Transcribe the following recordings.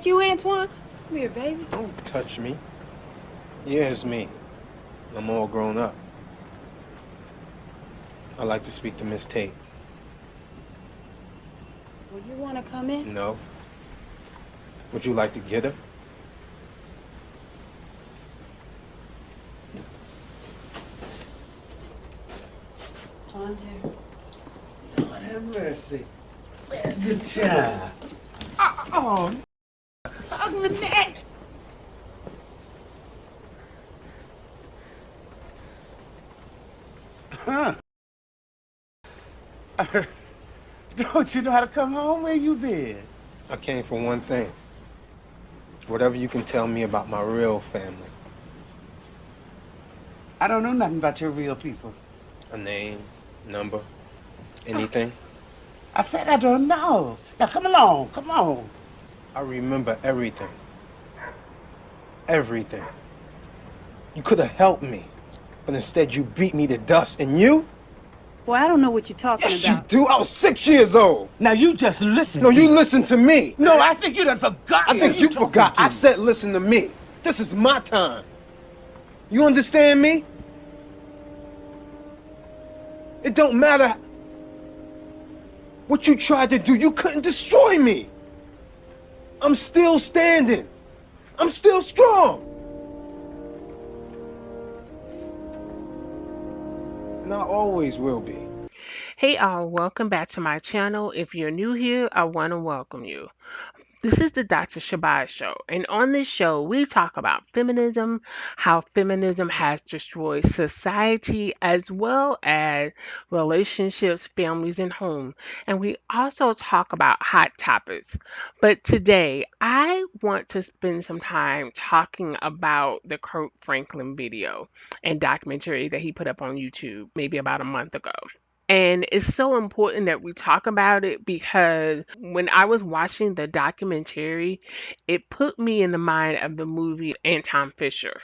that you, Antoine? Come here, baby. Don't touch me. Yeah, it's me. I'm all grown up. I'd like to speak to Miss Tate. Well, you want to come in? No. Would you like to get her? Plunger. Lord have mercy. Where's the child? Oh, hug my neck. Huh? Don't you know how to come home? Where you been? I came for one thing. Whatever you can tell me about my real family. I don't know nothing about your real people. A name, number, anything. I said I don't know. Now come along, come on. I remember everything. Everything. You could have helped me, but instead you beat me to dust. And you? Boy, I don't know what you're talking Yes, you about. do. I was 6 years old. Now you just listen. No, you Pete. listen to me. No, I think you done forgot. I think you forgot. I said listen to me. This is my time. You understand me? It don't matter what you tried to do. You couldn't destroy me. I'm still standing. I'm still strong. And I always will be. Hey all, welcome back to my channel. If you're new here, I want to welcome you. This is the Dr. Shabazz Show, and on this show, we talk about feminism, how feminism has destroyed society as well as relationships, families, and home. And we also talk about hot topics. But today, I want to spend some time talking about the Kirk Franklin video and documentary that he put up on YouTube maybe about a month ago. And it's so important that we talk about it because when I was watching the documentary, it put me in the mind of the movie Anton Fisher.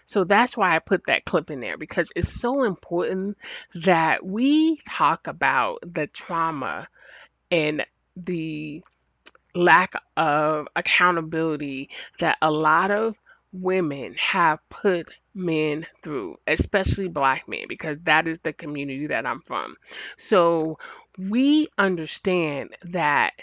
So that's why I put that clip in there because it's so important that we talk about the trauma and the lack of accountability that a lot of women have put men through, especially black men, because that is the community that I'm from. So we understand that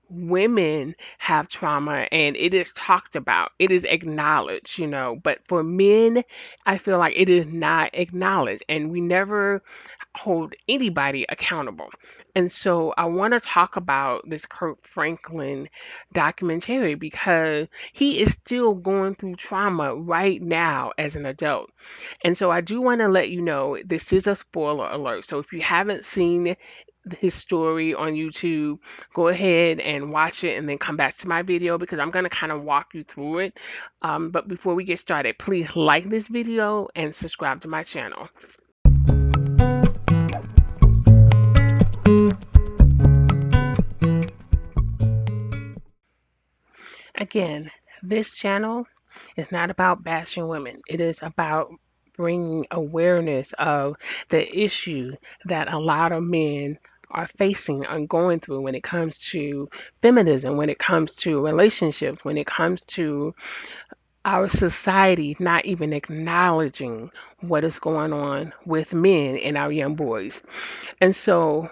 women have trauma and it is talked about, it is acknowledged, but for men, I feel like it is not acknowledged and we never hold anybody accountable. And so I want to talk about this Kirk Franklin documentary because he is still going through trauma right now as an adult. And so I do want to let you know this is a spoiler alert. So if you haven't seen his story on YouTube, go ahead and watch it and then come back to my video because I'm going to kind of walk you through it. But before we get started, please like this video and subscribe to my channel. Again, this channel is not about bashing women. It is about bringing awareness of the issue that a lot of men are facing and going through when it comes to feminism, when it comes to relationships, when it comes to our society not even acknowledging what is going on with men and our young boys. And so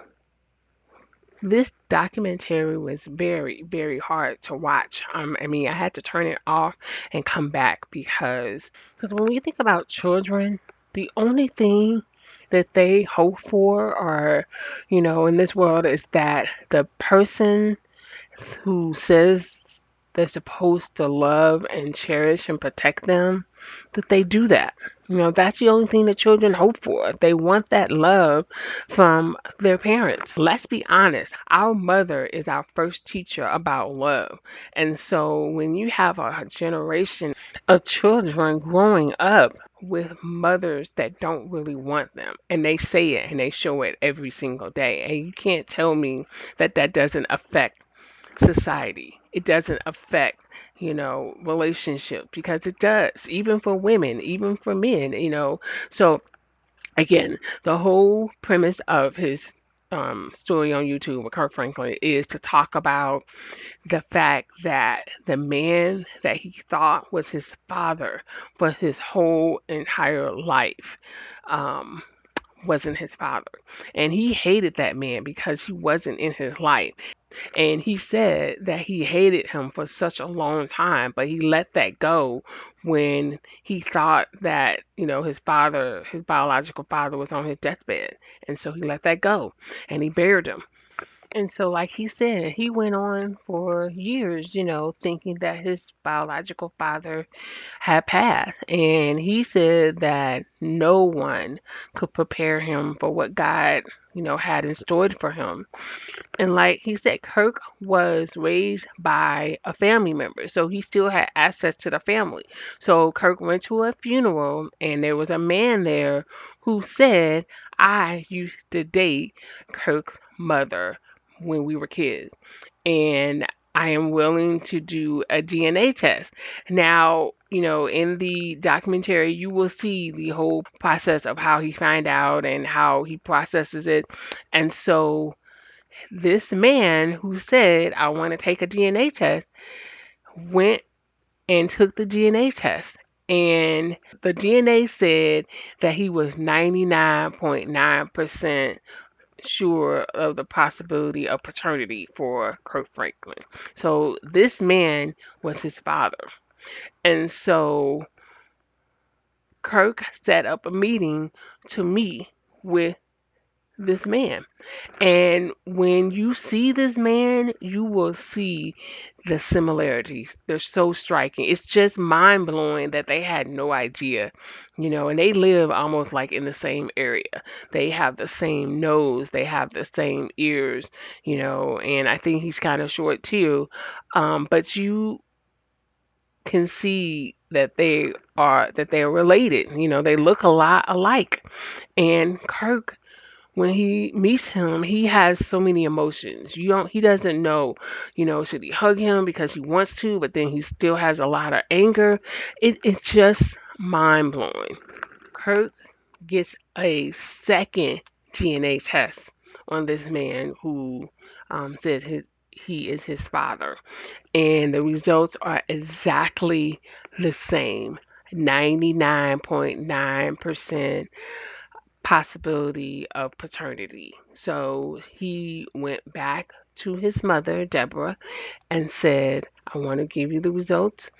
this documentary was very, very hard to watch. I mean, I had to turn it off and come back because when we think about children, the only thing that they hope for or, in this world is that the person who says they're supposed to love and cherish and protect them, that they do that. That's the only thing that children hope for. They want that love from their parents. Let's be honest, our mother is our first teacher about love. And so when you have a generation of children growing up with mothers that don't really want them, and they say it and they show it every single day, and you can't tell me that that doesn't affect society. It doesn't affect, relationships because it does, even for women, even for men. So again, the whole premise of his story on YouTube with Kirk Franklin is to talk about the fact that the man that he thought was his father for his whole entire life um, wasn't his father. And he hated that man because he wasn't in his life. And he said that he hated him for such a long time, but he let that go when he thought that, his father, his biological father, was on his deathbed. And so he let that go and he buried him. And so, like he said, he went on for years, thinking that his biological father had passed. And he said that no one could prepare him for what God, had in store for him. And like he said, Kirk was raised by a family member, so he still had access to the family. So Kirk went to a funeral, and there was a man there who said, I used to date Kirk's mother when we were kids, and I am willing to do a DNA test. Now, in the documentary, you will see the whole process of how he find out and how he processes it. And so this man who said, I want to take a DNA test, went and took the DNA test. And the DNA said that he was 99.9% sure of the possibility of paternity for Kirk Franklin. So this man was his father. And so Kirk set up a meeting to meet with this man. And when you see this man, you will see the similarities. They're so striking. It's just mind blowing that they had no idea, and they live almost like in the same area. They have the same nose, they have the same ears, and I think he's kind of short too. But you can see that they're related. They look a lot alike. And Kirk, when he meets him, he has so many emotions. He doesn't know, should he hug him because he wants to, but then he still has a lot of anger. It's just mind blowing. Kirk gets a second DNA test on this man who says he is his father, and the results are exactly the same. 99.9% possibility of paternity. So he went back to his mother, Deborah, and said, I want to give you the results.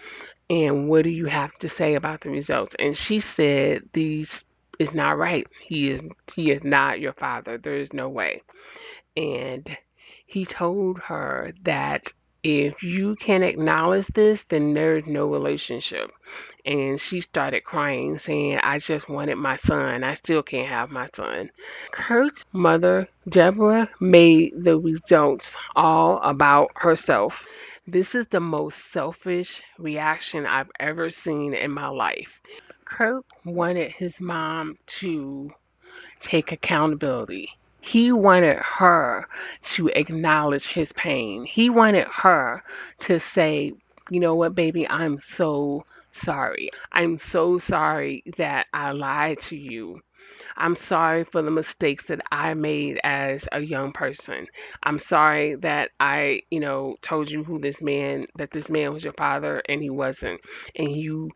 And what do you have to say about the results? And she said, these is not right. He is not your father. There is no way. And he told her that if you can acknowledge this, then there's no relationship. And she started crying, saying, I just wanted my son. I still can't have my son. Kurt's mother, Deborah, made the results all about herself. This is the most selfish reaction I've ever seen in my life. Kurt wanted his mom to take accountability. He wanted her to acknowledge his pain. He wanted her to say, you know what, baby, I'm so sorry. I'm so sorry that I lied to you. I'm sorry for the mistakes that I made as a young person. I'm sorry that I, told you that this man was your father and he wasn't. And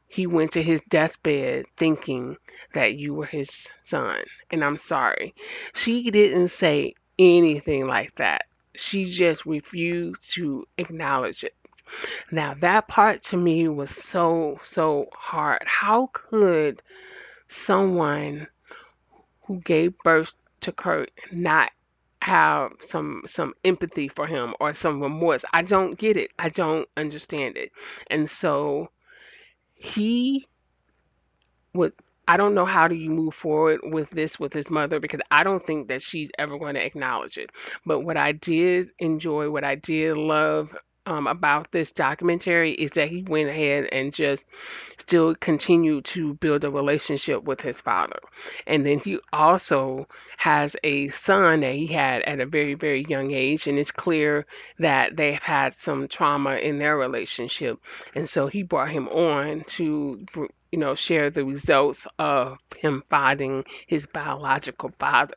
he went to his deathbed thinking that you were his son, and I'm sorry. She didn't say anything like that. She just refused to acknowledge it. Now, that part to me was so, so hard. How could someone who gave birth to Kurt not have some empathy for him or some remorse? I don't get it. I don't understand it. And so he would I don't know how do you move forward with this with his mother, because I don't think that she's ever going to acknowledge it. But what I did enjoy, what I did love about this documentary is that he went ahead and just still continued to build a relationship with his father. And then he also has a son that he had at a very, very young age. And it's clear that they've had some trauma in their relationship. And so he brought him on share the results of him finding his biological father.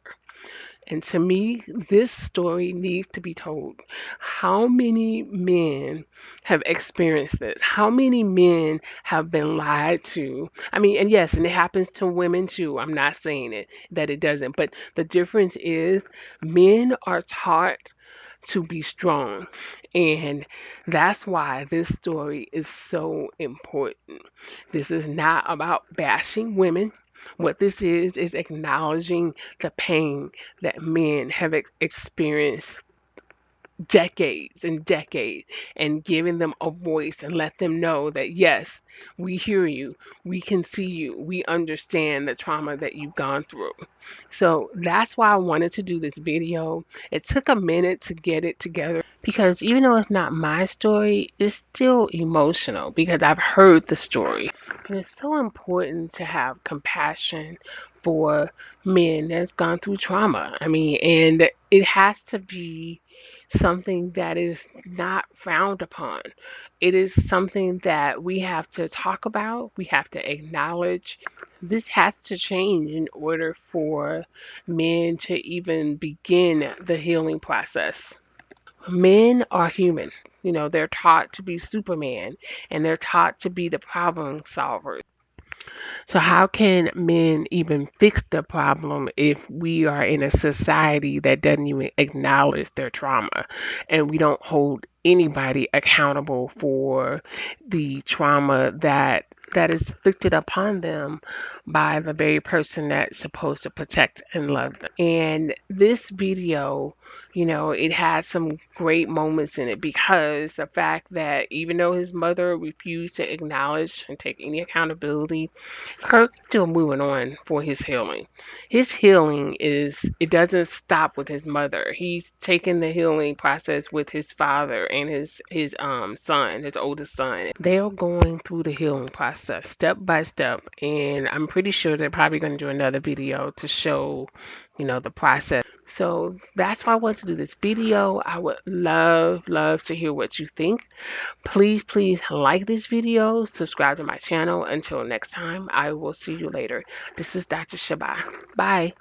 And to me, this story needs to be told. How many men have experienced this? How many men have been lied to? I mean, and yes, and it happens to women too. I'm not saying that it doesn't, but the difference is men are taught to be strong. And that's why this story is so important. This is not about bashing women. What this is acknowledging the pain that men have experienced decades and decades, and giving them a voice and let them know that yes, we hear you, we can see you, we understand the trauma that you've gone through. So that's why I wanted to do this video. It took a minute to get it together because even though it's not my story, it's still emotional because I've heard the story. And it's so important to have compassion for men that's gone through trauma. I mean, and it has to be something that is not frowned upon. It is something that we have to talk about, we have to acknowledge. This has to change in order for men to even begin the healing process. Men are human. They're taught to be Superman and they're taught to be the problem solvers. So, how can men even fix the problem if we are in a society that doesn't even acknowledge their trauma and we don't hold anybody accountable for the trauma that is inflicted upon them by the very person that's supposed to protect and love them. And this video, it had some great moments in it because the fact that even though his mother refused to acknowledge and take any accountability, Kirk's still moving on for his healing. His healing it doesn't stop with his mother. He's taking the healing process with his father and his son, his oldest son. They're going through the healing process step by step, and I'm pretty sure they're probably going to do another video to show, the process. So that's why I want to do this video. I would love to hear what you think. Please like this video, subscribe to my channel. Until next time, I will see you later. This is Dr. Shabai. Bye.